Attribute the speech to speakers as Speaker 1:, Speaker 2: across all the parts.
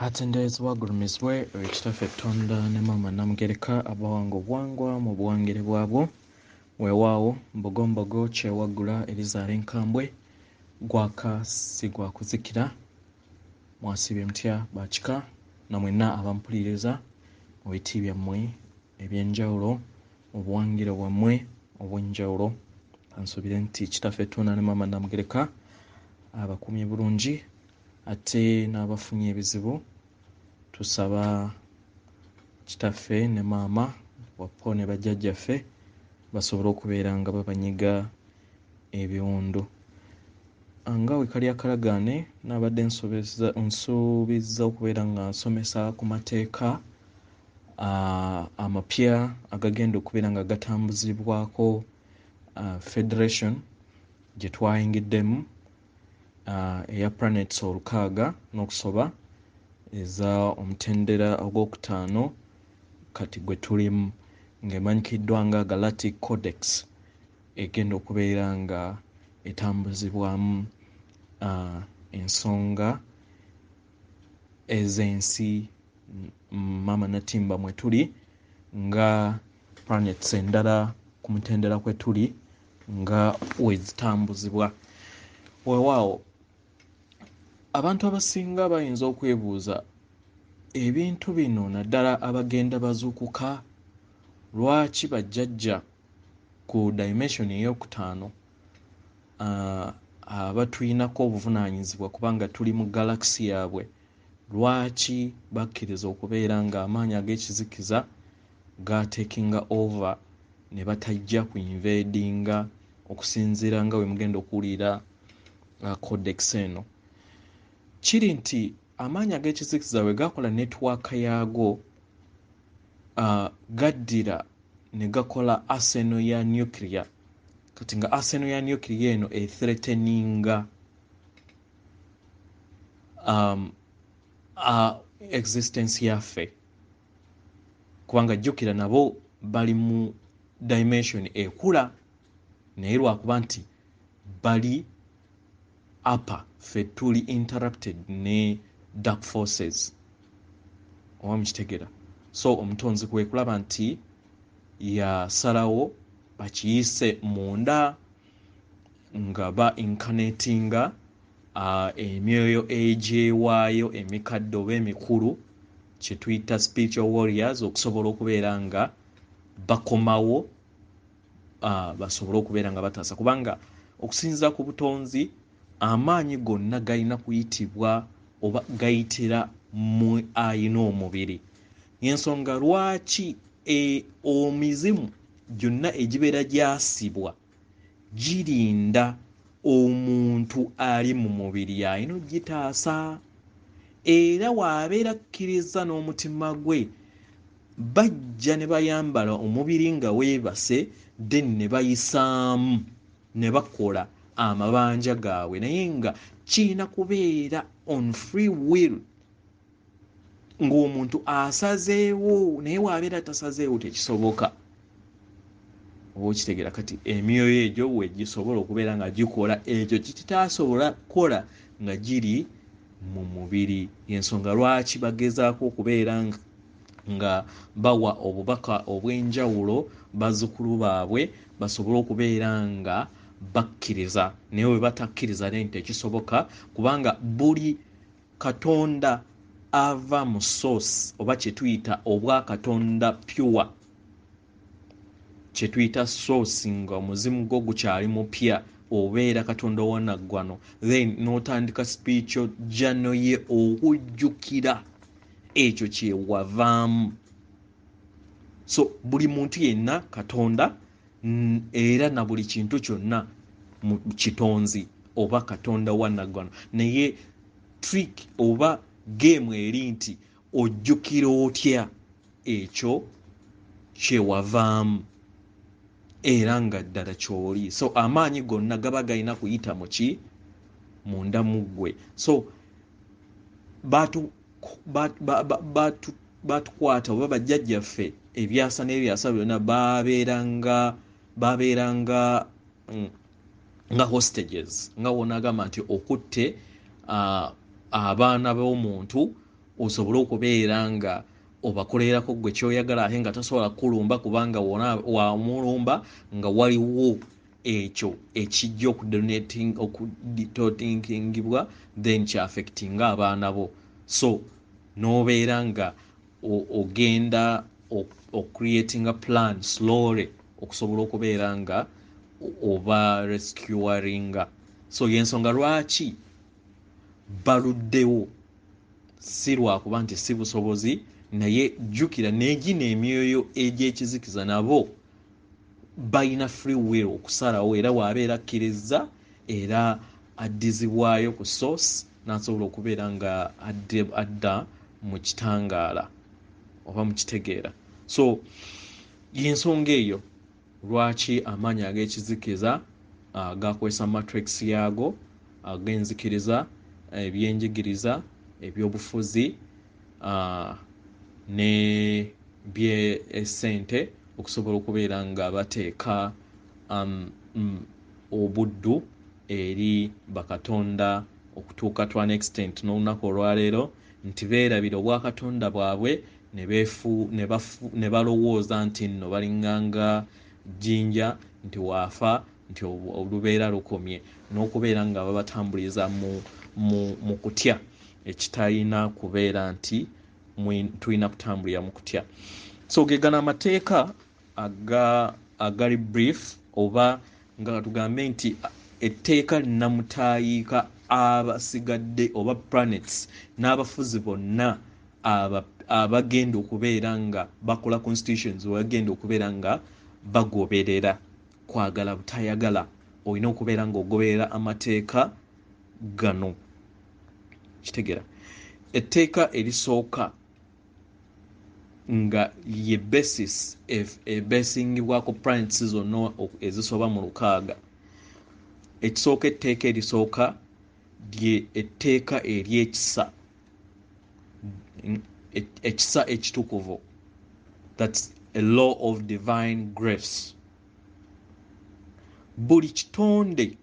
Speaker 1: Atendeezebwa agulumizibwe ekitaffe Ettonda ne Maama Namugereka abawanga obwangwa mu buwangire bwabwo weewaawo mbogombogo kyewaggula erizaala enkambwe gwaka si gwa kuzikira mwasiibye mutya baakika na mwenna abampuliriza mu biti byammwe eby'enjawulo mu buwangire bwammwe obw'enjawulo kansuubire nti kitaffe Ettonda ne Maama Namugereka abakumye bulungi ate n'abafunye ebizibu tusaba kitaffe ne maama wapo ne bajjajjaffe basobole okubeera nga babanyiga ebiwundu nga we kali akalagaane n'abadde nsuubiza okubeera nga nsomesa ku mateeka amapya agagenda okubeera nga gatambuzibwako federation gye twayingiddemu eya planets 6 n'okusoba eza omutendera ogwokutaano kati gwe tulimu ng'emanyikiddwa nga Galactic Codex egenda okubeera nga etambuzibwamu ensonga ez'ensi Maama Natimba mwe tuli nga planets endala ku mutendera kwe tuli nga wezitambuzibwa weewaawo abantu abasinga bayinza okwebuuza ebintu bino naddala abagenda bazuukuka lwaki bajjajja ku dimension ey'okutaano abatuyinako obuvunaanyizibwa kubanga tuli mu galaxy yaabwe lwaki bakkiriza okubeera ng'amaanyi ag'ekizikiza gatekinga over ne batajja ku invadinga okusinziira nga we mugenda okuwulira codex eno kiri nti amaanyi ag'ekizikiza bwe gakola netiwaaka yaago gaddira ne gakola arsenal ya nuclear kati nga arsenal ya nuclear eno ethreateninga existence yaffe kubanga jjukira nabo bali mu dimension ekula naye lwakuba nti bali upper ffe tuli interrupted ne dark forces oba mukitegera so omutonzi kwe kulaba nti yasalawo bakiyise munda nga ba incarnatinga emyoyo egyewaayo emikadde oba emikulu kye tuyita spiritual warriors okusobola okubeera nga bakomawo basobole okubeera nga bataasa kubanga okusinziira ku butonzi amaanyi gonna galina kuyitibwa oba gayitira mu ayina omubiri y'ensonga lwaki omizimu gyonna egibeera gyasibwa girinda omuntu ali mu mubiri ayina ogitaasa era waabeera kkiriza n'omutima gwe bajja ne bayambala omubiri nga weebase then ne bayisaamu ne bakola amabanja gaabwe naye nga kiina kubeera on free will ng'omuntu asazeewo naye waabeera tasazeewo tekisoboka oba okitegeera kati emyoyo egyo wegisobola okubeera nga gikola ekyo kikitasobola kukola nga giri mu mubiri y'ensonga lwaki bagezaako okubeera nga bawa obubaka obw'enjawulo bazzukulu baabwe basobole okubeera nga bakkiriza naye bwe batakkiriza naye tekisoboka kubanga buli katonda ava mu source oba kye tuyita obwakatonda pure kye tuyita source nga omuzimu gwo gukyali mupya obeera katonda wanaggwano then n'otandika spiritual journey ye okujjukira ekyo kyewavaamu so buli muntu yenna katonda era na buli kintu kyonna mu kitonzi oba katonda wanaggwano naye trick oba game eri nti ojjukira otya ekyo kyewavaamu era nga ddala kyoli so amaanyi gonna gaba galina kuyita muki munda muggwe so batukwata oba bajjajjaffe ebyasa n'ebyasa byonna babeeranga nga hostages nga wona agamba nti okutte abaana b'omuntu osobole okubeera nga obakolerako gwe kyoyagala ate nga tasobola kulumba kubanga wona wamulumba nga waliwo ekyo ekijja okuditotingibwa then kyaffectinga abaana bo. So nobeera nga ogenda ocreatinga plan slowly okusobola okubeera nga oba rescueringa. So yensonga lwaki baluddewo, si lwakuba nti si busobozi, naye jjukira negina emyoyo egy'ekizikiza nabo balina free will okusalawo, era waabeera akkiriza era addizibwayo ku source n'asobola okubeera nga adda mu kitangaala oba mu kitegeera. So yensonga eyo lwaki amaanyi ag'ekizikiza gakozesa matrix yaago ag'enzikiriza, ebyenjigiriza, ebyobufuzi ne by'essente okusobola okubeera nga bateeka obuddu eri bakatonda okutuuka to an extent n'olunaku olwaleero nti beerabira obwakatonda bwabwe ne balowooza nti nno balinganga jjinja, nti waafa nti olubeera lukomye, n'okubeera nga babatambuliza mu kutya ekitalina kubeera nti tulina kutambulira mu kutya. So gegana amateeka agali brief, oba nga tugambe nti etteeka linamutayiika abasigadde oba planets n'abafuzi bonna abagenda okubeera nga bakola constitutions, bagenda okubeera nga bagoberera kwagala butayagala, olina okubeera ng'ogoberera amateeka gano. Kitegeera etteeka erisooka nga ye basis ebesingibwako planets zonna ezisoba mu 6. Ekisooka etteeka erisooka lye etteeka ery'ekisa, ekisa ekitukuvu, that's a law of divine grace. Buli kitonde,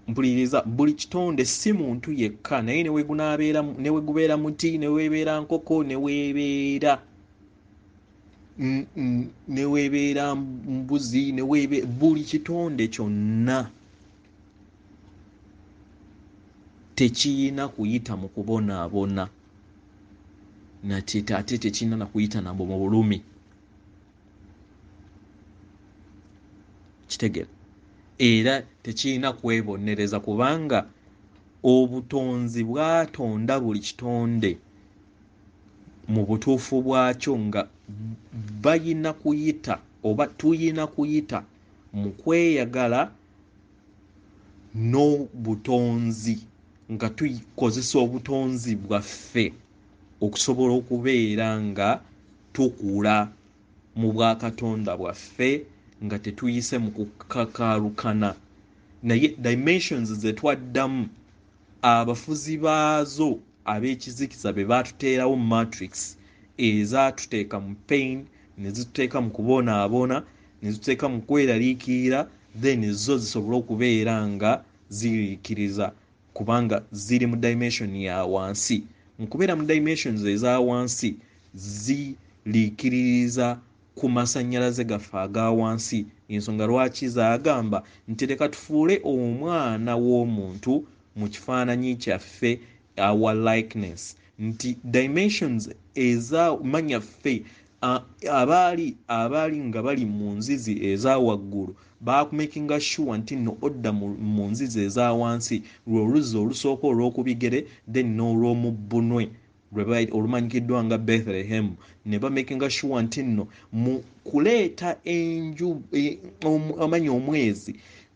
Speaker 1: mpuliriza, buli kitonde si muntu yekka, naye ne wegubeera muti, ne weebeera nkoko, ne weebeera mbuzi, buli kitonde kyonna tekiyina kuyita mu kubonaabona, ate tekiyina na kuyita nabo mu bulumi. Kitegeera, era tekiyina kwebonereza kubanga obutonzi bwatonda buli kitonde mu butuufu bwakyo nga bayina kuyita oba tuyina kuyita mu kweyagala n'obutonzi, nga tukozesa obutonzi bwaffe okusobola okubeera nga tukula mu bwakatonda bwaffe nga tetuyise mu kukakalukana. Naye dimensions zetwaddamu abafuzi baazo ab'ekizikiza be baatuteerawo matrix ezatuteeka mu pain, ne zituteeka mu kubonaabona, ne zituteeka mu kweraliikirira, then zo zisobola okubeera nga ziriikiriza kubanga ziri mu dimension ya wansi. Mu kubeera mu dimensions eza wansi ziriikiririza ku masannyalaze gaffe aga wansi. Ensonga lwaki zaagamba nti leka tufuule omwana w'omuntu mu kifaananyi kyaffe, our likeness, nti dimensions ezamanya ffe abaali nga bali mu nzizi eza waggulu bakumakinga sure nti nno odda mu nzizi eza wansi, lw'oluzzi olusooka olw'okubigere then n'olw'omu bbunwe olumanyikiddwa nga Bethlehem, ne bamakinga sure nti nno mu kuleeta amanyi omwezi,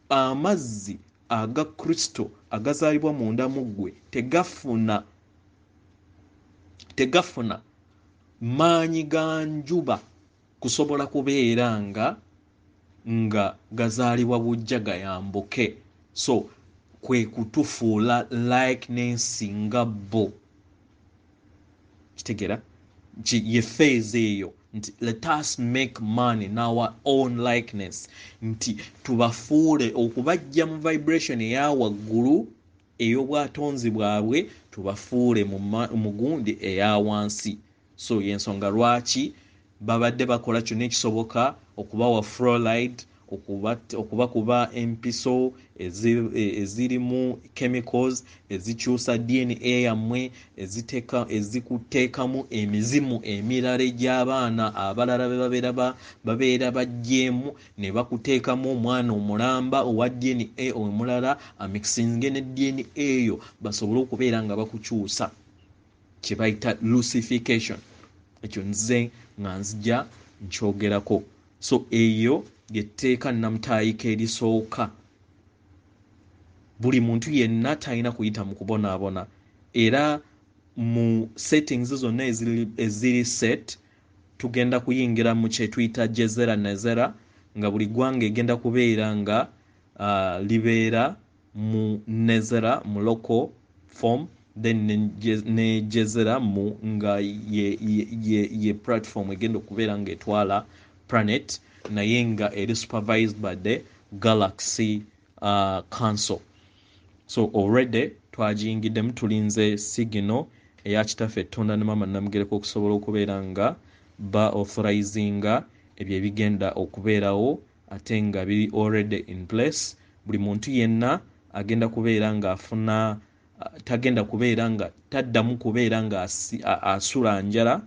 Speaker 1: amazzi aga Kristo agazaalibwa munda mu ggwe tegafuna maanyi ga njuba kusobola kubeera nga gazaalibwa bujja gayambuke. So kwe kutufuula likeness nga bo. Kitegeera ye phase eyo nti let us make man in our own likeness, nti tubafuule okubajja mu vibration eya waggulu ey'obwatonzi bwabwe tubafuule mu gundi eya wansi. So yensonga lwaki babadde bakola kyonna ekisoboka okubawa fluoride, okubakuba empiso ezirimu chemicals ezikyusa DNA yammwe, ezikuteekamu emizimu emirala egy'abaana abalala babeera bagyemu, ne bakuteekamu omwana omulamba owa DNA omulala amixinge ne DNA eyo basobole okubeera nga bakukyusa, kye bayita lucification. Ekyo nze nga nzija nkyogerako. So eyo yetteeka namutaayika erisooka. Buli muntu yenna talina kuyita mu kubonaabona, era mu settings zonna eziri set tugenda kuyingira mu kye tuyita jezera nezera, nga buli ggwanga egenda kubeera nga libeera mu nezera mu local form, then ne jezera mu nga ye platform egenda okubeera nga etwala planet naye nga eri supervised by the Galaxy Council. So already twagiyingiddemu, tulinze signal eya kitaffe Tonda ne Maama Namugereko okusobola okubeera nga ba authorizinga ebyo ebigenda okubeerawo ate nga biri already in place. Buli muntu yenna agenda kubeera nga afuna tagenda kubeera nga taddamu kubeera nga asula njala,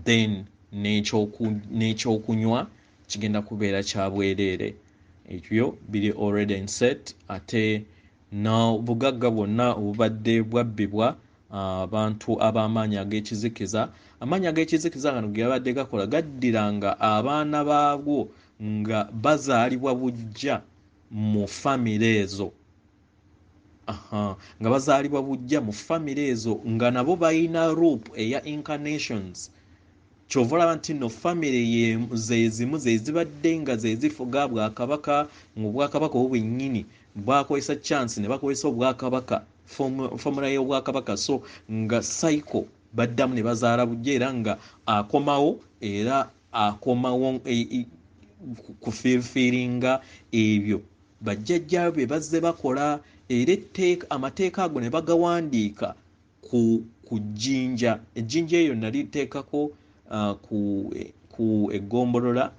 Speaker 1: then n'ekyokunywa kigenda kubeera kya bwereere. Ebyo biri already in set. Ate n'obugagga bwonna obubadde bwabbibwa abantu ab'amaanyi ag'ekizikiza, amaanyi ag'ekizikiza gano ge yabadde gakola gaddiranga abaana baabwo nga bazaalibwa bujja mu famire ezo. Nga bazaalibwa bujja mu famire ezo nga nabo balina rope eya incarnations. Kyova olaba nti nno famire zezimu zezibadde nga zezifuga bwakabaka, mu bwakabaka obwo bwennyini bwakozesa chance ne bakozesa obwakabaka, formula y'obwakabaka. So nga cycle baddamu ne bazaala bujja, era nga akomawo kufulfillinga ebyo bajjajjaabe bye bazze bakola. Era amateeka ago ne bagawandiika ku jjinja. Ejjinja eyo naliteekako ku eggombolola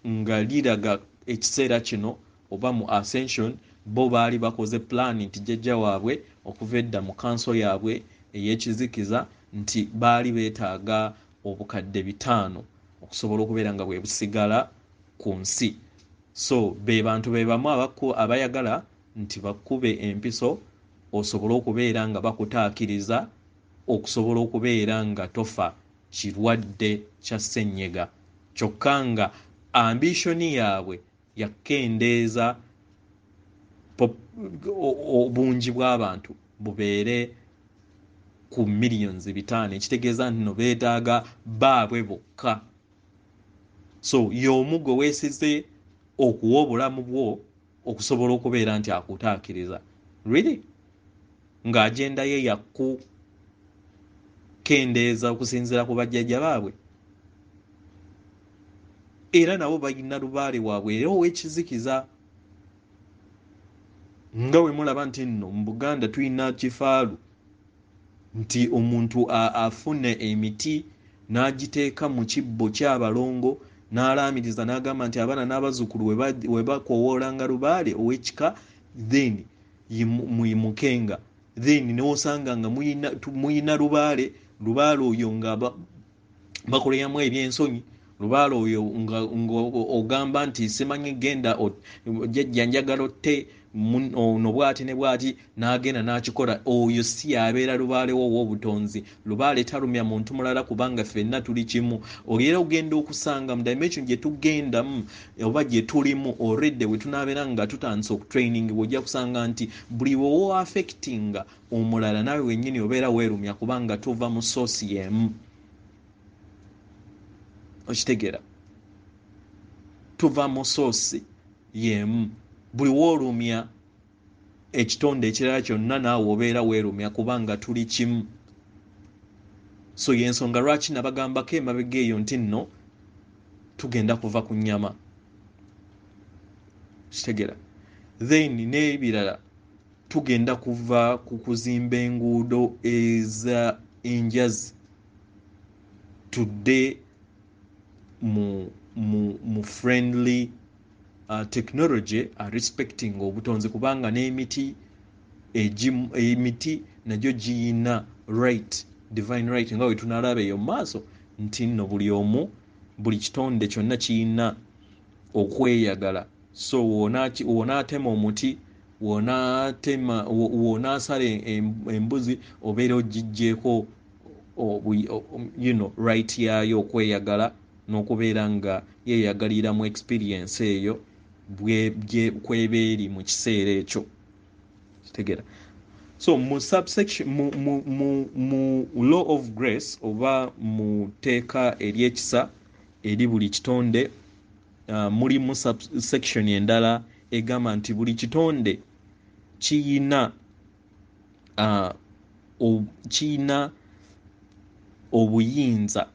Speaker 1: nga liraga ekiseera kino oba mu ascension bo baali bakoze plan nti jjajja waabwe okuva edda mu kanso yaabwe ey'ekizikiza nti baali beetaaga obukadde 5 okusobola okubeera nga bwe busigala ku nsi. So be bantu be bamu abayagala nti bakube empiso osobole okubeera nga bakutaakiriza okusobola okubeera nga tofa kirwadde kya ssenyiga, kyokka nga ambitioni yaabwe yakendeeza obungi bw'abantu bubeere ku millions 5, ekitegeeza nti no beetaaga baabwe bokka. So y'omu gwe weesize okuwa obulamu bwo okusobola okubeera nti akutaakiriza, really nga agenda ye yakukendeeza okusinziira ku bajjajja baabwe. Era nabo balina lubaale waabwe era ow'ekizikiza. Nga we mulaba nti nno mu Buganda tulina kifaalu nti omuntu afune emiti n'agiteeka mu kibbo ky'abalongo n'alaamiriza n'agamba nti abaana n'abazzukulu we bakowoolanga lubaale ow'ekika then muyimukenga, then n'osanga nga muyina lubaale oyo nga bakoleramu ebyensonyi, lubaale oyo nga ogamba nti simanyi genda jjajja njagala otte ono bwati ne bwati n'agenda n'akikola. Oyo si yabeera lubaale wo ow'obutonzi. Lubaale talumya muntu mulala kubanga ffenna tuli kimu. Era ogenda okusanga mu dimension gye tugendamu oba gye tulimu already we tunaabeera nga tutandise okutraining, ojja kusanga nti buli wowo affectinga omulala nawe wennyini obeera weerumya kubanga tuva mu source y'emu. Okitegeera, tuva mu source y'emu. Buli woolumya ekitonde ekirala kyonna naawe obeera weerumya kubanga tuli kimu. So y'ensonga lwaki nabagambako emabega eyo nti nno tugenda kuva ku nnyama. Kitegeera, then n'ebirala tugenda kuva ku kuzimba enguudo eza enjazi tudde mu friendly technology respecting obutonzi, kubanga n'emiti emiti nagyo giyina right, divine right, nga wetunalaba eyo maaso nti nno buli kitonde kyonna kiyina okweyagala. So wonaatema omuti, wonaasala embuzi, obeera ogijjeeko right yayo okweyagala n'okubeera nga yeeyagalira mu experience eyo kweba eri mu kiseera ekyo. Kitegeera? So mu subsection mu law of grace oba mu teeka ery'ekisa eri buli kitonde mulimu subsection endala egamba nti buli kitonde kiyina obuyinza,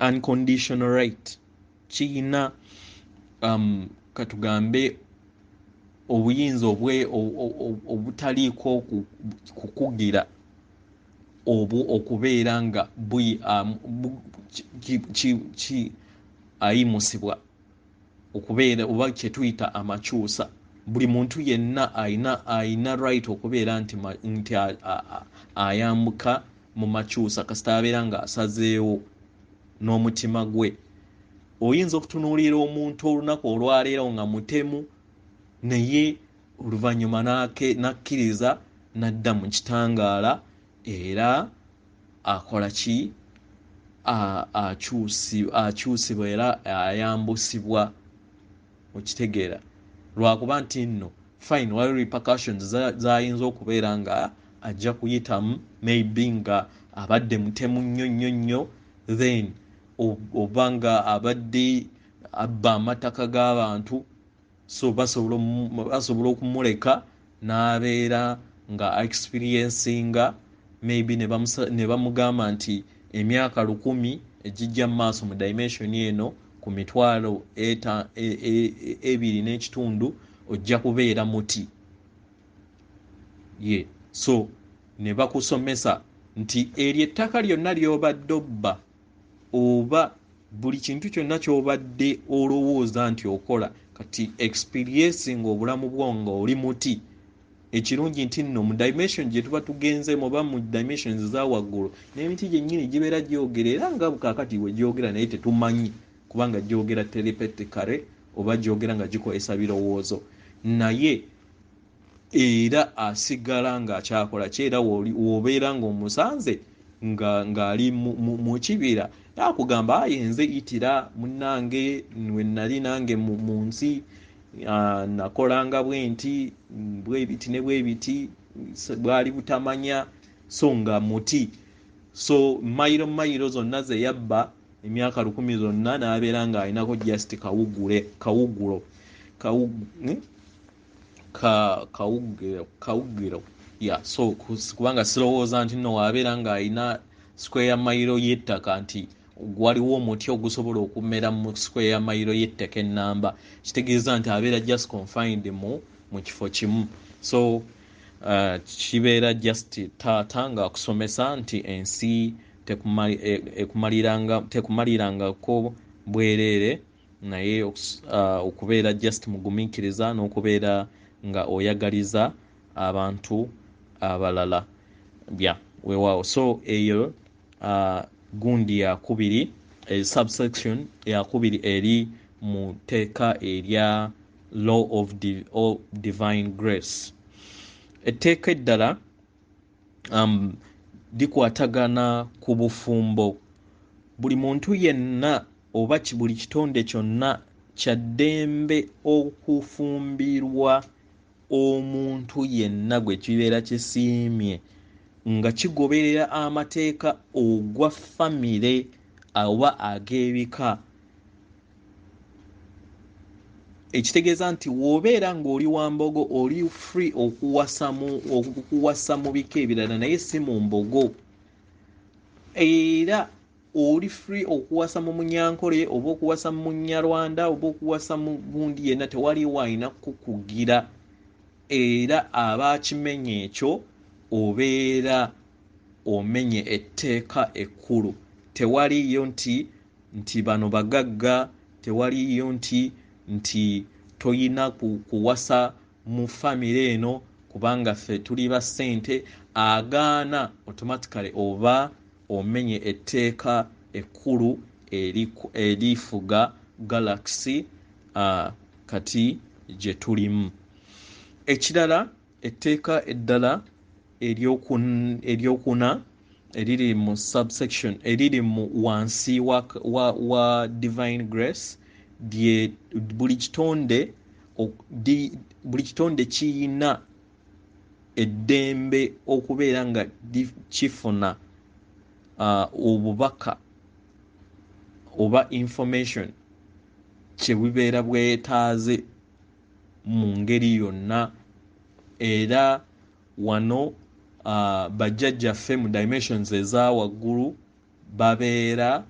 Speaker 1: unconditional right, kiyina katugambe obuyinza obutaliiko kukugira okubeera nga ayimusibwa, okubeera oba kyetuyita amakyusa. Buli muntu yenna ayina right okubeera nti ayambuka mu makyusa kasita abeera nga asazeewo n'omutima gwe. Oyinza okutunuulira omuntu olunaku olwaleero nga mutemu, naye oluvannyuma nakkiriza n'adda mu kitangaala era akola ki? Akyusibwa era ayambusibwa. Okitegeera? Lwakuba nti nno fine, waliwo repercussions zayinza okubeera nga ajja kuyitamu, maybe nga abadde mutemu nnyo then oba nga abadde abba amataka g'abantu, so basobola okumuleka n'abeera nga experiencinga, maybe ne bamugamba nti emyaka 1000 ejijja mu maaso mu dimension eno ku 2.2 ojja kubeera muti. So ne bakusomesa nti eryo ettaka lyonna ly'obadde obba oba buli kintu kyonna ky'obadde olowooza nti okola, kati experiencing obulamu bwo nga oli muti. Ekirungi nti nno mu dimension gye tuba tugenzeemu oba mu dimensions za waggulu, n'emiti gyennyini gibeera gyogera, era nga kaakati we gyogera naye tetumanyi kubanga gyogera telepathically oba gyogera nga gikozesa birowoozo, naye era asigala ng'akyakola kyera. W'obeera ng'omusanze ng'ali mu kibira, nakugamba ayenze itira munnange we nali nange mu nsi nakolanga bwenti bwebiti ne bwebiti, bwali butamanya, so nga muti. So mayiro zonna ze yabba emyaka 1000 zonna n'abeera ng'alinako just kawugiro so kubanga sirowooza nti nno wabeera ng'alina square mayiro y'ettaka nti waliwo omuti ogusobola okumera mu square mayiro y'ettaka ennamba, kitegeeza nti abeera just confined mu kifo kimu. So kibeera just taata ng'akusomesa nti ensi tekumalirangako bwereere, naye okubeera just mugumiikiriza n'okubeera nga oyagaliza abantu abalala weewaawo. So eyo gundi yakubiri, subsection yakubiri eri mu teeka erya law of divine grace. Etteeka eddala likwatagana ku bufumbo. Buli muntu yenna oba buli kitonde kyonna kya ddembe okufumbirwa omuntu yenna gwe kibeera kisiimye nga kigoberera amateeka ogwa famire oba ag'ebika. Ekitegeeza nti w'obeera ng'oli Wambogo oli free okuwasa mu bika ebirala naye si mu Mbogo, era oli free okuwasa mu Munyankole oba okuwasa mu Munyarwanda oba okuwasa mu gundi yenna, tewali wayina kukugira. era abakimenye ekyo obeera omenye etteeka ekkulu. Tewaliyo nti bano bagagga, tewaliyo nti toyina kuwasa mu famire eno kubanga ffe tuli ba ssente. Agaana automatically oba omenye etteeka ekkulu erifuga galaxy kati gye tulimu. Ekirala, etteeka eddala eryokuna eriri mu subsection eriri mu wansi wa divine grace lye buli kitonde kiyina eddembe okubeera nga kifuna obubaka oba information kye bubeera bwetaaze mu ngeri yonna. Era wano bajjajjaffe mu dimensions eza waggulu babeera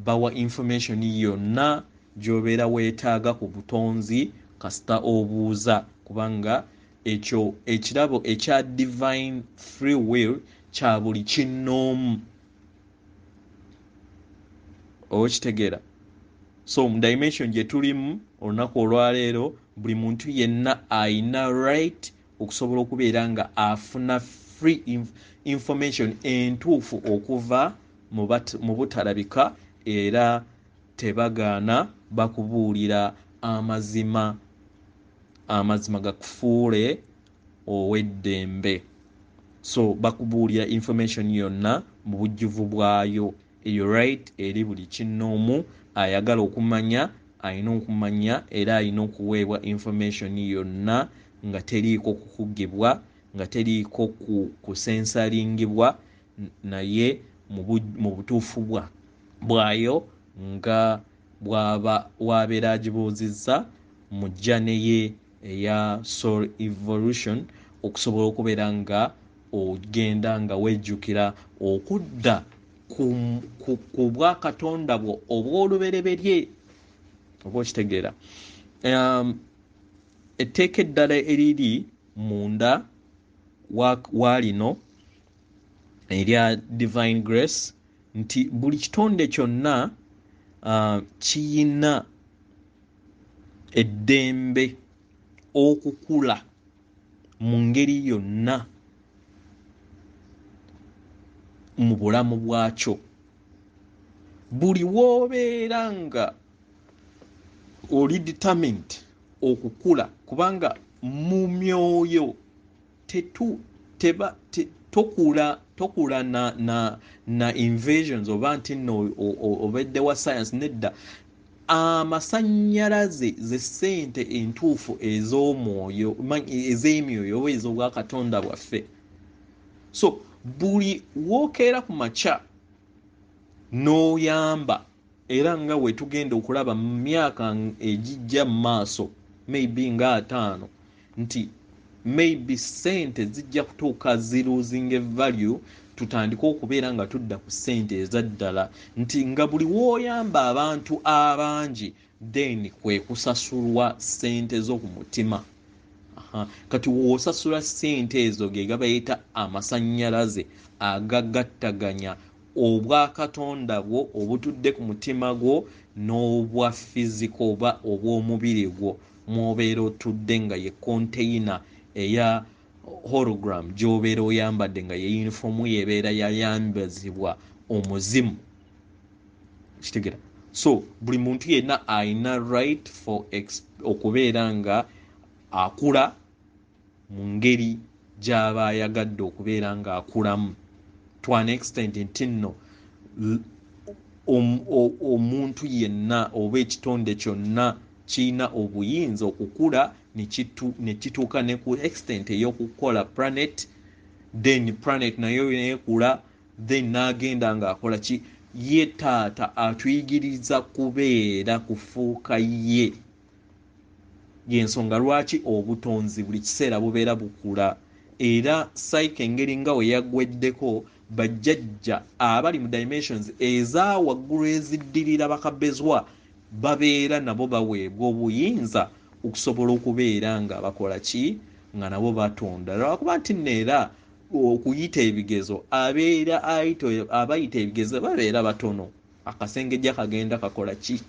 Speaker 1: bawa information yonna gy'obeera weetaaga ku butonzi kasita obuuza, kubanga ekyo ekirabo ekya divine free will kya buli kinnoomu. Okitegeera? So mu dimension gye tulimu olunaku olwaleero buli muntu yenna ayina right okusobola okubeera nga afuna free information entuufu okuva mu butalabika, era tebagaana bakubuulira amazima gakufuule ow'eddembe. So bakubuulira information yonna mu bujjuvu bwayo. Eyo right eri buli kinnoomu ayagala okumanya ayina okumanya, era ayina okuweebwa information yonna nga teriiko kukugibwa, nga teriiko kusensalingibwa, naye mu butuufu bwayo nga wabeera agibuuzizza mu jjane ye eya soul evolution, okusobola okubeera nga ogenda nga wejjukira okudda ku bwakatonda bwo obw'olubereberye. Oba okitegeera? Etteeka eddala eriri munda wa lino erya divine grace nti buli kitonde kyonna kiyina eddembe okukula mu ngeri yonna mu bulamu bwakyo. Buli w'obeera nga oli determined okukula, kubanga mu myoyo tokula na invasions oba nti nno obedde wa science. Nedda, amasannyalaze ze ssente entuufu ez'omwoyo ez'emyoyo oba ez'obwakatonda bwaffe. So buli wookeera ku makya n'oyamba, era nga we tugenda okulaba mu myaka egijja mu maaso maybe nga 5, nti maybe ssente zijja kutuuka losing value, tutandika okubeera nga tudda ku ssente ezaddala, nti nga buli w'oyamba abantu abangi then kwe kusasulwa ssente z'oku mutima. Kati w'osasula ssente ezo ge gabayita amasannyalaze agagattaganya obwakatonda bwo obutudde ku mutima gwo n'obwa fiziko oba obw'omubiri gwo mw'obeera otudde nga ye container eya hologram gy'obeera oyambadde nga ye uniform yebeera yayambazibwa omuzimu. Kitegeera? So buli muntu yenna ayina right for okubeera nga akula mu ngeri gy'aba ayagadde okubeera nga akulamu, to an extent nti nno omuntu yenna oba ekitonde kyonna kirina obuyinza okukula ne kituuka ne ku extent ey'okukola planet, then planet nayo neekula, then n'agenda ng'akola ki. Ye taata atuyigiriza kubeera kufuuka ye. Y'ensonga lwaki obutonzi buli kiseera bubeera bukula, era psyche engeri nga we yaggweddeko bajjajja abali mu dimensions eza waggulu eziddirira bakabezwa babeera nabo baweebwa obuyinza okusobola okubeera nga bakola ki, nga nabo batonda lwakuba nti neera okuyita ebigezo abayita ebigezo babeera batono akasengejja kagenda kakola ki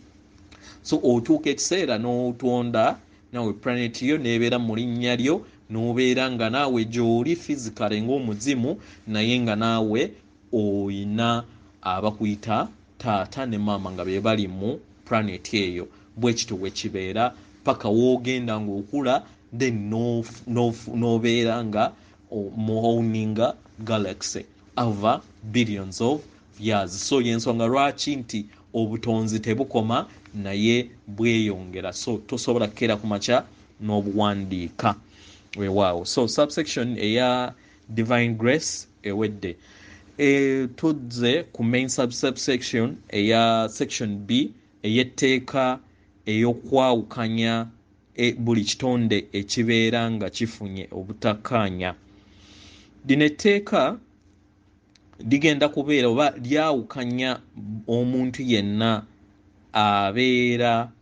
Speaker 1: so otuuka ekiseera n'otonda nawe planet yo nebeera mu linnya lyo n'obeera nga naawe gy'oli physically ng'omuzimu naye nga naawe oyina abakuyita taata ne maama nga be bali mu planet eyo bwe kityo bwe kibeera paka woogenda ng'okula then n'obeera nga owning galaxy over billions of years. So yensonga lwaki nti obutonzi tebukoma naye bweyongera so tosobola kukeera ku makya n'obuwandiika weewaawo. So subsection eya divine grace ewedde. Tuzze ku main subsection eya section B ey'etteeka ey'okwawukanya buli kitonde ekibeera nga kifunye obutakkaanya. Lino etteeka ligenda kubeera oba lyawukanya omuntu yenna abeera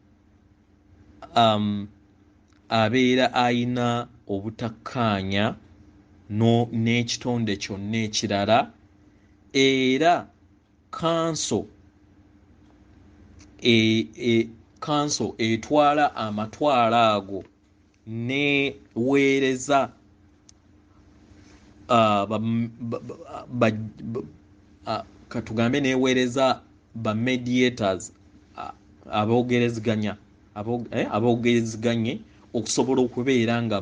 Speaker 1: ayina obutakkaanya n'ekitonde kyonna ekirala era kanso etwala amatwalo ago neweereza katugambe neweereza ba mediators aboogereziganye okusobola okubeera nga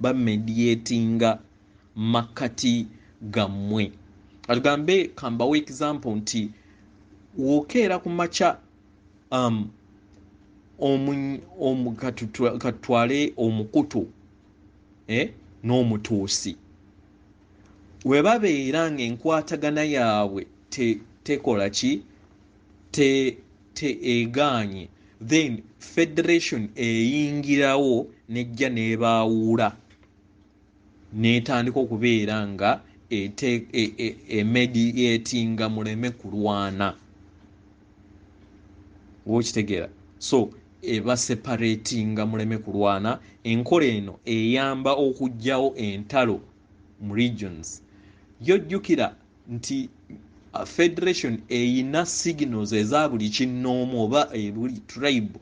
Speaker 1: bamediatinga makati gammwe. Katugambe kambawo example nti wokeera ku makya katutwale omukutu n'omutuusi we babeera ng'enkwatagana yaabwe tekola ki eganye then federation eyingirawo nejja nebaawula netandika okubeera nga emediatinga muleme kulwana wokitegeera so eba separatinga muleme kulwana. Enkola eno eyamba okugjawo entalo mu regions. Yojjukira nti federation eyina signals eza buli kinnoomu oba buli tribe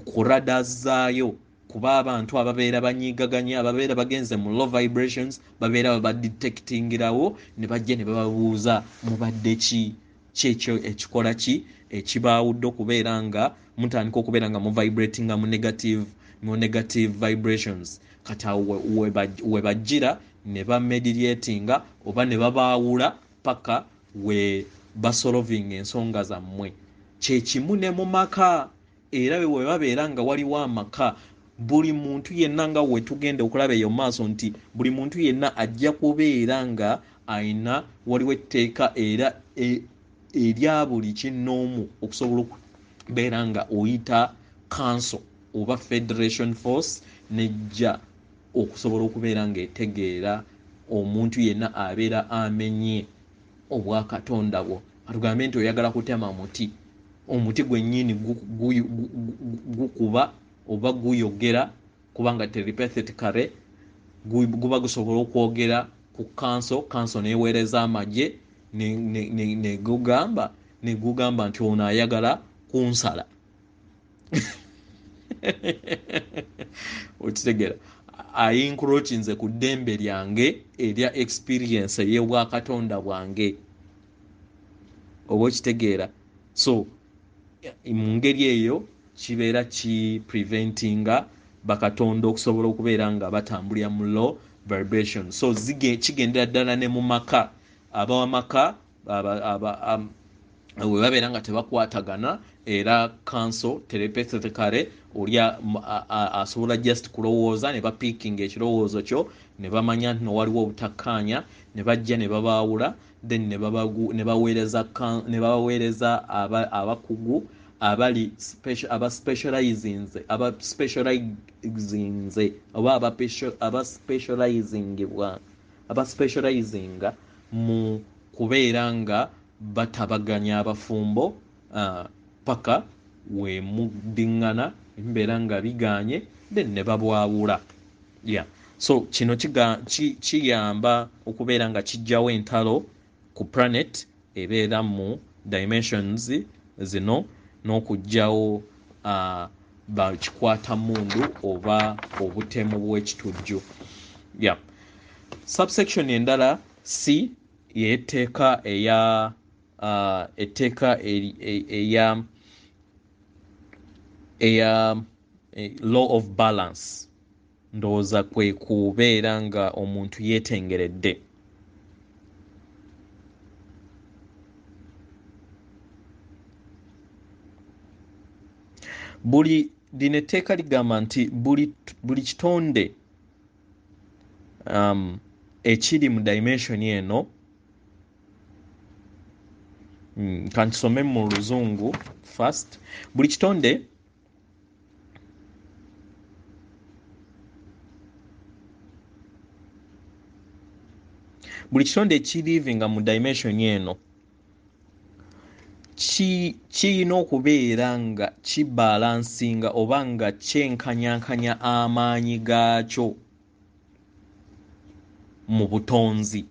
Speaker 1: ku radars zaayo kuba abantu ababeera banyiigaganya ababeera bagenze mu low vibrations babeera babadetectingirawo ne bajja ne bababuuza mubadde ki kyekyo ekikola ki ekibaawudde okubeera nga mutandika okubeera nga mu vibratinga mu negative vibrations kati awo we bajjira ne bamediatinga oba ne babaawula paka we basolving ensonga zammwe. Kyekimu ne mu maka era we babeera nga waliwo amaka buli muntu yenna nga we tugenda okulaba eyo maaso nti buli muntu yenna ajja kubeera nga ayina waliwo etteeka era erya buli kinnoomu okusobola okubeera nga oyita council oba federation force nejja okusobola okubeera nga etegeera omuntu yenna abeera amenye obwakatonda bwo. Atugambe nti oyagala kutema omuti gwennyini gukuba oba guyogera kubanga telepathically guba gusobola okwogera ku council neweereza amagye negugamba nti ono ayagala kunsala okitegeera ayinkrokinze ku ddembe lyange erya experience ey'obwakatonda bwange oba okitegeera. So mu ngeri eyo kibeera ki preventinga bakatonda okusobola okubeera nga batambulira mu low vibration. So kigendera ddala ne mu maka abawamaka we babeera nga tebakwatagana era council telepathically oli asobola just kulowooza ne bapiikinga ekirowoozo kyo ne bamanya nti waliwo obutakkaanya ne bajja ne babaawula then ne baweereza abakugu abali abaspecializinga mu kubeera nga batabaganya abafumbo paka we muddingana embeera nga biganye then ne babwawula. Yeah. So kino kiyamba okubeera nga kijjawo entalo ku planet ebeera mu dimensions zino n'okugjawo bakikwata mundu oba obutemu bw'ekitujju. Yeah. Subsection endala C yeetteeka eya etteeka eya law of balance. Ndowooza kwe kubeera nga omuntu yeetengeredde. Lino etteeka ligamba nti buli kitonde ekiri mu dimension eno kansome mu luzungu first. Buli kitonde ekirivinga mu dimension eno kiyina okubeera nga kibalansinga oba nga kyenkanyankanya amaanyi gaakyo mu butonzi.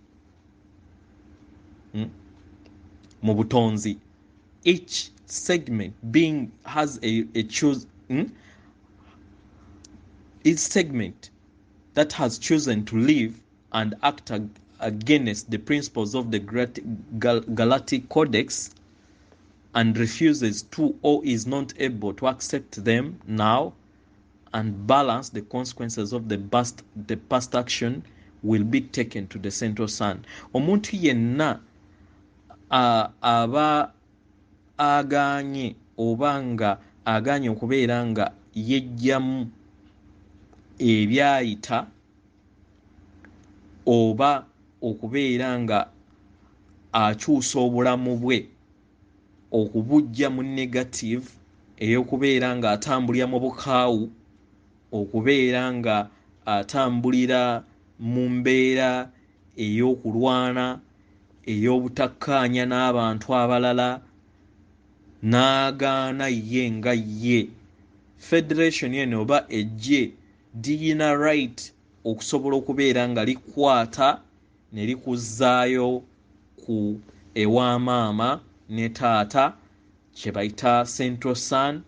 Speaker 1: Mu butonzi, each segment has each segment that has chosen to live and act against the principles of the Galactic Codex and refuses to or is not able to accept them now and balance the consequences of the past action will be taken to the central sun. Omuntu yenna aba aganye oba nga aganye okubeera nga yejjamu ebyayita oba okubeera nga akyusa obulamu bwe okubujja mu negative ey'okubeera nga atambulira mu bukaawu, okubeera nga atambulira mu mbeera ey'okulwana, ey'obutakkaanya n'abantu abalala, n'agaana ye nga ye. Federation eno oba ejje lirina right okusobola okubeera nga likwata ne likuzzaayo ku ewa maama ne taata kye bayita central sun,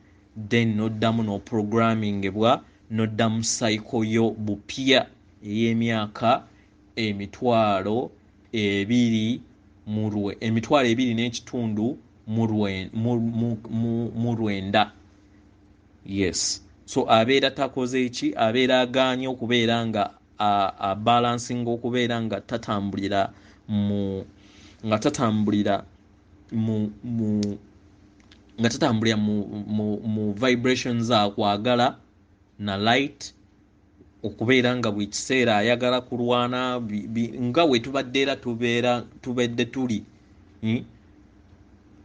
Speaker 1: then noddamu n'oprogrammingibwa noddamu cycle yo bupya ey'emyaka emitwalo 2.9 mu 9. Yes. So abeera takoze eki, abeera aganye okubeera nga balancing okubeera nga tatambulira mu vibrations akwagala na light, okubeera nga buli kiseera ayagala kulwana nga we tubadde era tubedde tuli.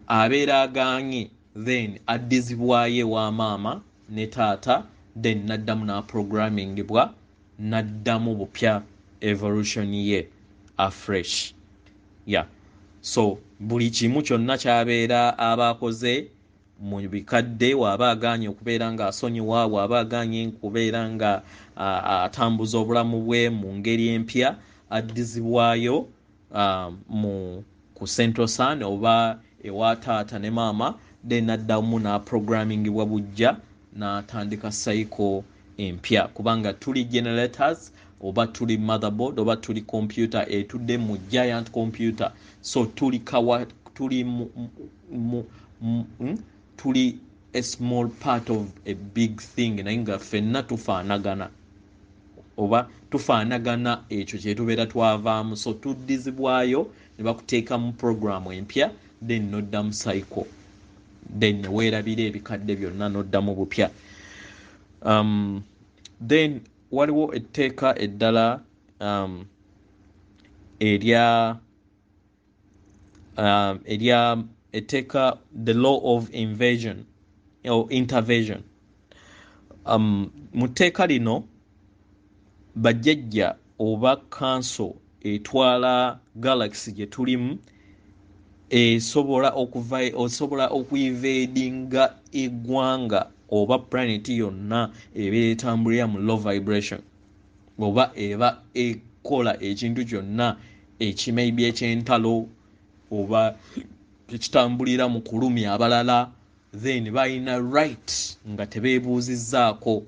Speaker 1: Abeera aganye then addizibwayo wa maama ne taata, then naddamu n'aprogrammingibwa naddamu bupya evolution ye afresh. Yeah. So buli kimu kyonna kyabeera abakoze mu bikadde, waba aganye okubeera nga asonyiwa, waba aganye okubeera nga atambuza obulamu bwe mu ngeri empya, addizibwayo ku central sun oba ewa taata ne maama, then addamu n'aprogrammingibwa bujja n'atandika cycle empya, kubanga tuli generators oba tuli motherboard oba tuli computer etudde mu giant computer. So tuli a small part of a big thing, naye nga ffenna tufaanagana oba tufaanagana ekyo kye tubeera twavaamu. So tuddizibwayo ne bakuteeka mu programu empya, then noddamu cycle, then weerabira ebikadde byonna noddamu bupya. Then waliwo etteeka eddala erya etteeka the law of invasion or intervention. Mu tteeka lino bajjajja oba council etwala galaxy gye tulimu osobola okuinvadinga eggwanga oba planet yonna ebeera etambulira mu low vibration. oba eba ekola ekintu kyonna ekimaybe ekyentalo oba ekitambulira mu kulumya abalala, then balina right nga tebeebuuzizzaako.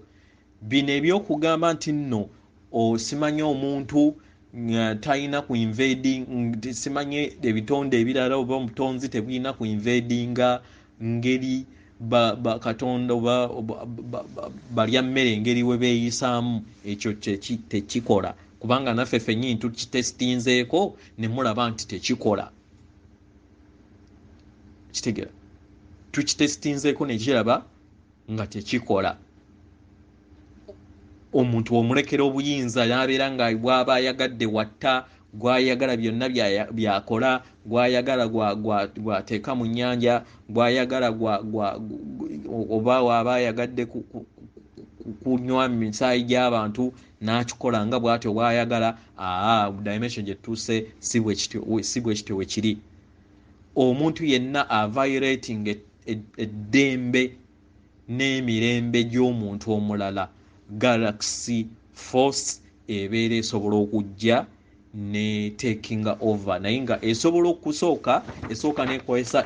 Speaker 1: Bino ebyokugamba nti nno osimanye omuntu nga talina ku invading, simanye ebitonde ebirala oba omutonzi tebulina ku invadinga ngeri katonda oba balya mmere engeri we beeyisaamu, ekyo tekikola, kubanga naffe ffennyini tukitesitinzeeko ne mulaba nti tekikola. Kitegera, tukitesitinzeeko ne kiraba nga tekikola. Omuntu omulekera obuyinza n'abeera nga bw'aba ayagadde watta, gw'ayagala byonna byakola, gw'ayagala gwateeka mu nnyanja, gw'ayagala oba waba ayagadde kunywa misaayi gy'abantu n'akikola nga bw'atyo bw'ayagala. Dimension gye tutuuse si bwe kityo we kiri. Omuntu yenna violating eddembe n'emirembe gy'omuntu omulala, galaxy force ebeera esobola okujja ne taking over, naye nga esobola okusooka nekozesa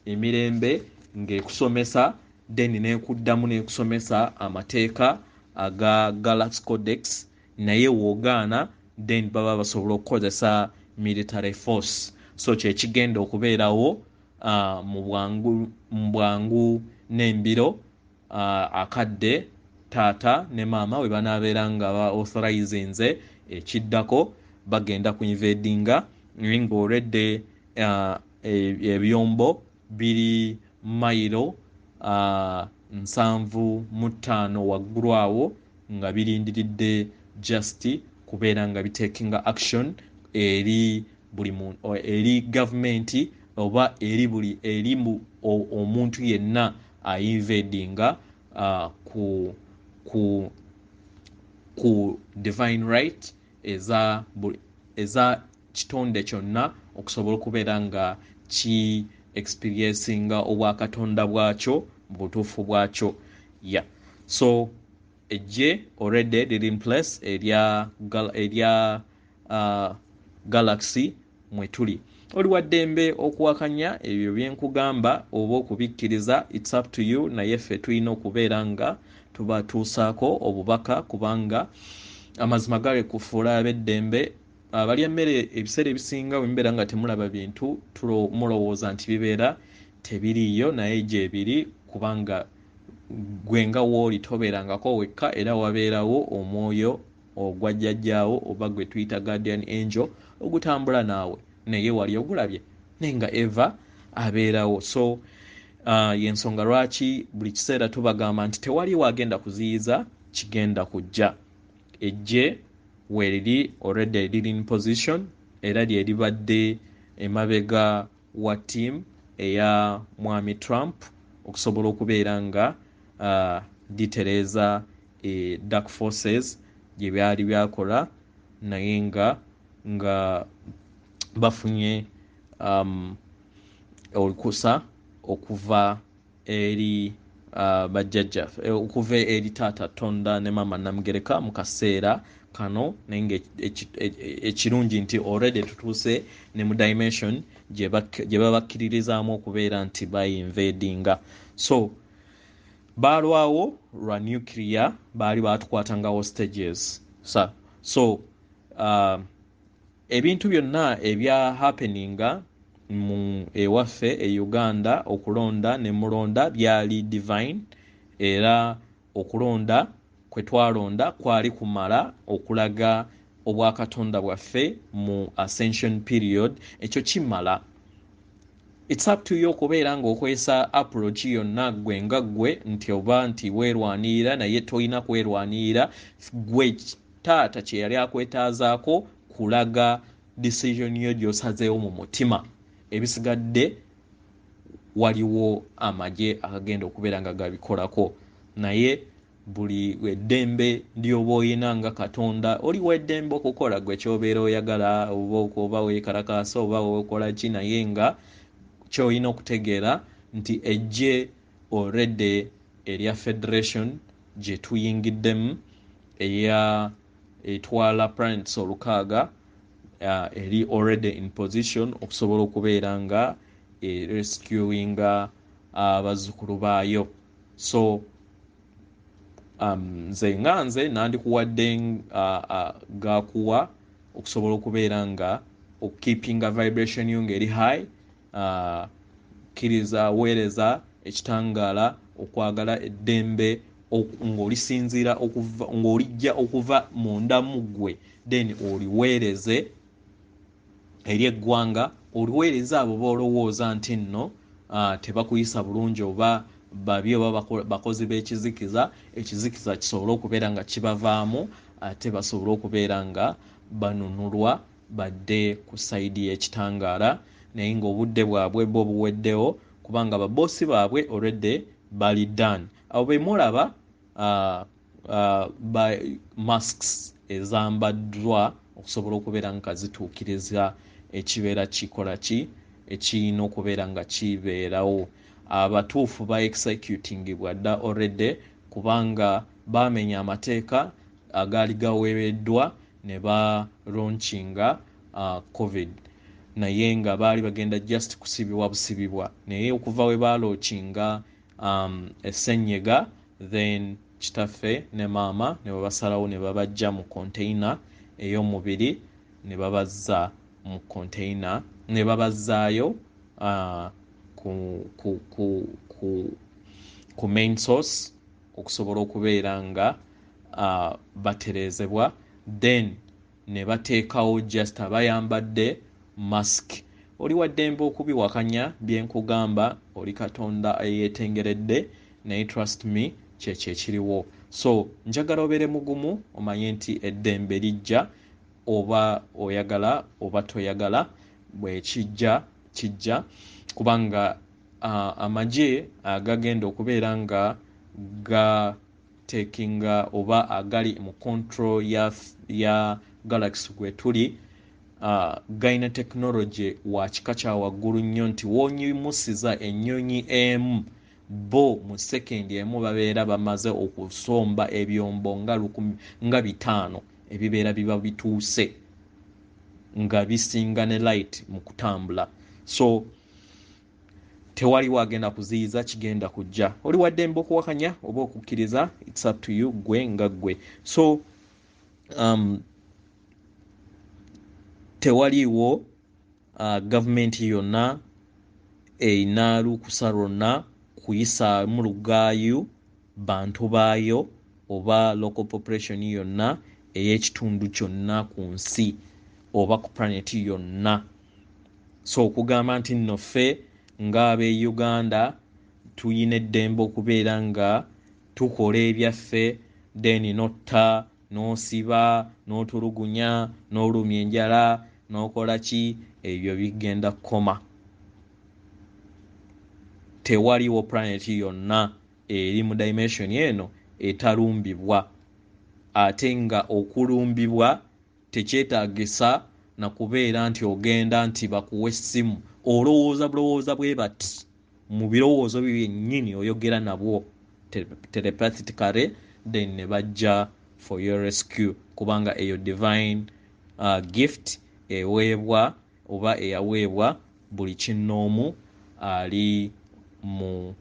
Speaker 1: emirembe ng'ekusomesa, then nekuddamu nekusomesa amateeka aga Galaxy Codex, naye woogaana then baba basobola okukozesa military force. So kyekigenda okubeerawo mu bwangu n'embiro akadde taata ne maama we banaabeera nga ba authorizinze ekiddako bagenda ku invadinga, nga already ebyombo biri mayiro 75 waggulu awo nga birindiridde just kubeera nga bitakinga action eri buli muntu, eri gavumenti oba eri omuntu yenna invadinga ku divine right eza kitonde kyonna okusobola okubeera nga ki experiencinga obwakatonda bwakyo mu butuufu bwakyo. So ejje already liri in place erya galaxy mwe tuli. Oli waddembe okuwakanya ebyo byenkugamba oba okubikkiriza, it's up to you, naye ffe tulina okubeera nga tubatuusaako obubaka, kubanga amazima gale kufuula ab'eddembe abalya mmere ebiseera ebisinga bwe mubeera nga temulaba bintu mulowooza nti bibeera tebiriiyo, naye gyebiri, kubanga gwe nga wooli tobeerangako wekka, era wabeerawo omwoyo ogwa jjajjaawo oba gwe tuyita guardian angel ogutambula naawe, naye wali ogulabye naye nga Eva abeerawo. So yensonga lwaki buli kiseera tubagamba nti tewali wagenda kuziyiza kigenda kujja. Ejje weeriri already liri in position, era lyeribadde emabega wa team eya mwami Trump okusobola okubeera nga litereeza dark forces gye byali byakola, naye nga bafunye olukusa okuva eri bajjajjaffe, okuva eri taata Tonda ne maama Namugereka mu kaseera kano, naye nga ekirungi nti already tutuuse ne mu dimension gye babakkiririzaamu okubeera nti bayinvadinga. So baalwawo lwa nuclear, baali batukwatanga hostages. So ebintu byonna ebya happeninga mu ewaffe e Uganda, okulonda ne mulonda byali divine, era okulonda kwe twalonda kwali kumala okulaga obwakatonda bwaffe mu ascension period. Ekyo kimala, it's up to you okubeera nga okwesa approach yonna gwe nga gwe nti oba nti weerwanirira, naye tolina kwerwanirira. Gwe taata kye yali akwetaazaako kulaga decision yo gy'osazeewo mu mutima, ebisigadde waliwo amagye akagenda okubeera nga gabikolako. Naye buli weddembe ndyoba oyina nga katonda, oli weddembe okukola gwe kyobeera oyagala, oba weekalakaasa oba weekola ki, naye nga kyolina okutegeera nti ejje already erya federation gye tuyingiddemu etwala planets olukaaga eri already in position okusobola okubeera nga rescuinga abazzukulu baayo. So nze nandikuwadde gakuwa okusobola okubeera nga okukeepinga vibration yo ng'eri high, kkiriza weereza ekitangaala okwagala eddembe ng'olisinziira ng'olijja okuva munda mu ggwe, then oliweereze eri eggwanga, oliweereza abo boolowooza nti nno tebakuyisa bulungi oba babi oba bakozi b'ekizikiza, ekizikiza kisobole okubeera nga kibavaamu ate basobole okubeera nga banunulwa badde ku sayidi y'ekitangaala, naye ng'obudde bwabwe bo buweddewo kubanga baboosi baabwe already bali done. Abo be mulaba masks ezambaddwa okusobola okubeera nga zituukiriza ekibeera kikola ki ekiyina okubeera nga kibeerawo. Abatuufu ba executingibwa dda already kubanga baamenya amateeka agaali gaweereddwa ne ba launchinga covid, naye nga baali bagenda just kusibibwa busibibwa, naye okuva we balaunchinga essenyiga, then kitaffe ne maama ne babasalawo ne babajja mu container ey'omubiri ne babazza mu container ne babazzaayo ku main source okusobola okubeera nga batereezebwa, then ne bateekawo just abayambadde mask. Oli waddembe okubiwakanya bye nkugamba, oli Katonda eyeetengeredde, naye trust me kyekyo ekiriwo. So njagala obeere mugumu omanye nti eddembe lijja, oba oyagala oba toyagala, bwe kijja kubanga amagye agagenda okubeera nga gatekinga oba agali mu control ya galaxy gwe tuli, gayina technology wa kika kya waggulu nnyo nti woonyimusiza ennyonyi emu, bo mu sekendi emu babeera bamaze okusomba ebyombo nga 5 ebibeera biba bituuse nga bisinga ne light mu kutambula. So tewaliwo agenda kuziyiza kigenda kujja. Oli waddembe okuwakanya oba okukkiriza, it's up to you, gwe nga gwe. So tewaliwo gavumenti yonna eyina lukusa lwonna kuyisaamu lugaayu bantu baayo oba local population yonna ey'ekitundu kyonna ku nsi oba ku planet yonna. So okugamba nti nno ffe ng'ab'e Uganda tuyina eddembe okubeera nga tukola ebyaffe, then notta, n'osiba, n'otulugunya, n'olumya enjala, n'okola ki, ebyo bigenda kukoma. Tewaliwo planet yonna eri mu dimension eno etalumbibwa, ate nga okulumbibwa tekyetaagisa na kubeera nti ogenda nti bakuwa essimu olowooza bulowooza bwe bati mu birowoozo byennyini oyogera nabwo telepathically, then ne bajja for your rescue, kubanga eyo divine gift eweebwa oba eyaweebwa buli kinnoomu ali mu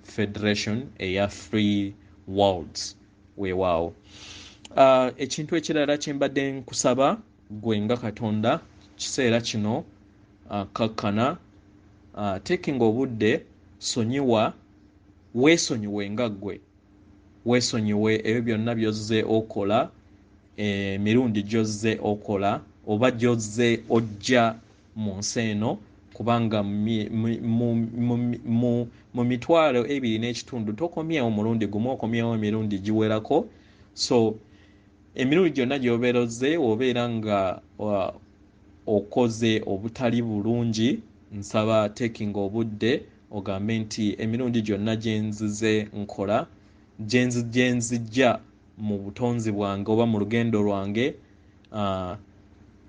Speaker 1: federation eya free worlds weewaawo. Ekintu ekirala kye mbadde nkusaba gwe nga Katonda kiseera kino kakkana, taking obudde, sonyiwa, weesonyiwe nga ggwe, weesonyiwe ebyo byonna by'ozze okola, emirundi gy'ozze okola oba gy'ozze ojja mu nsi eno, kubanga mu mitwalo 2.5 tokomyewo mulundi gumu, okomyewo emirundi giwerako. So emirundi gyonna gy'obeera ozze, obeera nga okoze obutali bulungi, nsaba taking obudde ogambe nti emirundi gyonna gyenzize nkola, gyenzijja mu butonzi bwange oba mu lugendo lwange,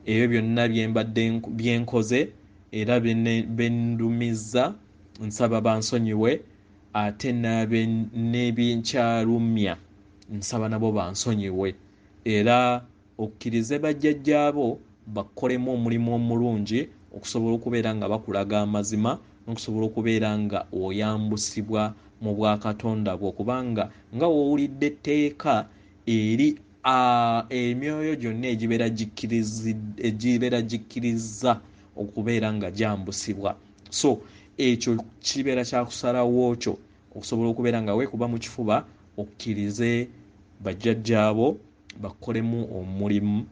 Speaker 1: ebyo byonna byenkoze era bennumizza, nsaba bansonyiwe ate n'ebyenkyalumya nsaba nabo bansonyiwe era okkirize bajjajjaabo bakolemu omulimu omulungi okusobola okubeera nga bakulaga amazima n'okusobola okubeera nga oyambusibwa mu bwakatonda bwo kubanga nga wowulidde etteeka eri emyoyo gyonna egibeera gikkiriza okubeera nga gyambusibwa. So ekyo kibeera kyakusalawo kyo okusobola okubeera nga weekuba mu kifuba okkirize bajjajjaabo bakolemu omulimu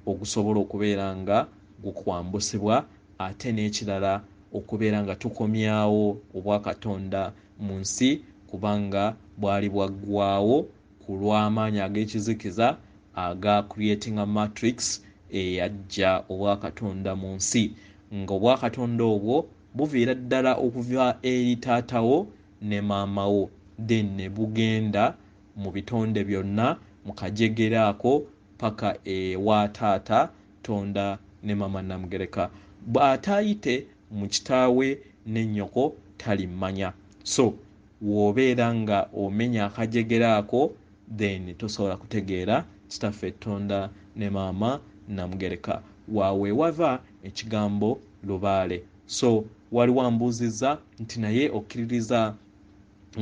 Speaker 1: ogusobola okubeera nga gukwambusibwa ate n'ekirala okubeera nga tukomyawo obwakatonda mu nsi kubanga bwali bwaggwaawo ku lw'amaanyi ag'ekizikiza aga creating a matrix eyajja obwakatonda mu nsi nga obwakatonda obwo buviira ddala okuva eri taatawo ne maamawo then ne bugenda mu bitonde byonna mu kajegere ako paka ewa taata tonda ne maama Namugereka bw'ataayite mu kitaawe ne nnyoko talimanya. So w'obeera nga omenya akajegere ako then tosobola kutegeera kitaffe tonda ne maama Namugereka waawe wava ekigambo lubaale. So waliwo ambuuziza nti naye okkiririza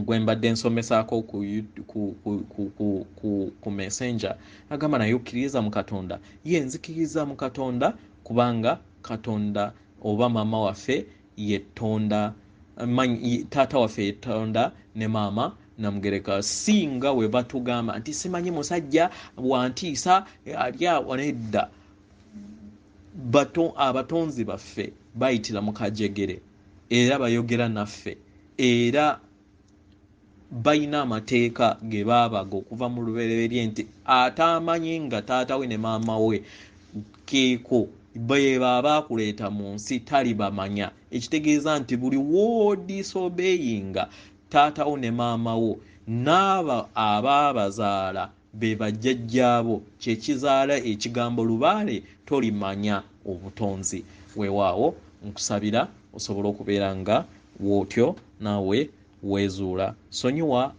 Speaker 1: gwe mbadde nsomesaako ku messenger agamba naye okkiririza mu Katonda. Ye nzikiriza mu Katonda kubanga Katonda oba maama waffe ye tonda taata waffe ye tonda ne maama Namugereka singa we batugamba nti simanyi musajja wantiisa ali awo nedda. Abatonzi baffe bayitira mu kajegere era bayogera naffe era bayina amateeka ge baabaga okuva mu lubereberye nti atamanyi nga taata we ne maama we keeko beba abakuleeta mu nsi talibamanya. Ekitegeeza nti buli woodisobeyinga taata wo ne maama wo n'aba abaabazaala be bajjajjaabo kyekizaala ekigambo lubaale tolimanya obutonzi. Weewaawo nkusabira osobola okubeera nga wootyo naawe weezuula. Sonyiwa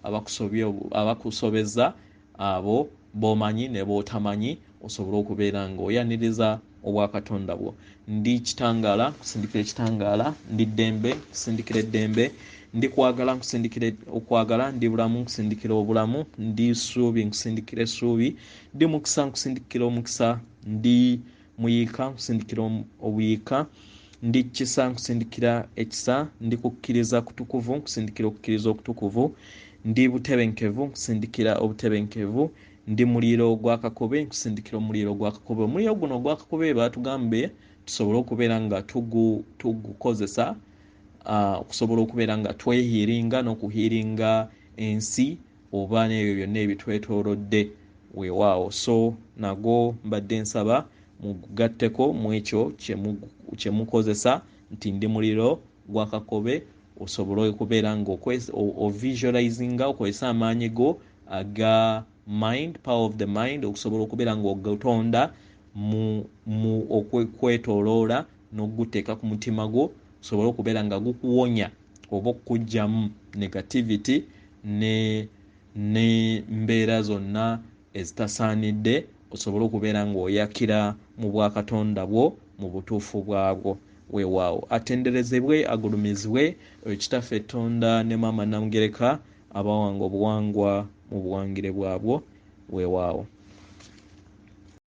Speaker 1: abakusobeza abo b'omanyi ne b'otamanyi osobola okubeera nga oyaniriza obwakatonda bwo. Ndi kitangaala kusindikira ekitangaala, ndi ddembe kusindikira eddembe, ndi kwagala nkusindikira okwagala, ndi bulamu nkusindikira obulamu, ndi ssuubi nkusindikira essuubi, ndi mukisa nkusindikira omukisa, ndi muyiika nkusindikira obuyiika, ndi kisa nkusindikira ekisa, ndi kukkiriza kutukuvu nkusindikira okukkiriza okutukuvu, ndi butebenkevu nkusindikira obutebenkevu, ndi muliro gwa kakobe nkusindikira omuliro gwa kakobe. Omuliro guno gwa kakobe batugambe tusobole okubeera nga tugukozesa okusobola okubeera nga twehiringa n'okuhiringa ensi oba n'ebyo byonna ebitwetoolodde. Weewaawo so nago mbadde nsaba mugatteko mu ekyo kye mukozesa nti ndi muliro gwa kakobe osobole okubeera nga ovisualizinga okozesa amaanyi go aga mind, power of the mind okusobola okubeera nga ogutonda mu okwetoloola n'oguteeka ku mutima gwo okusobola okubeera nga gukuwonya oba okujjamu negativity ne mbeera zonna ezitasaanidde osobole okubeera nga oyakira mu bwakatonda bwo mu butuufu bwabwo. Weewaawo atenderezebwe agulumizibwe ekitaffe tonda ne maama Namugereka abawanga obuwangwa mu buwangire bwabwo. Weewaawo.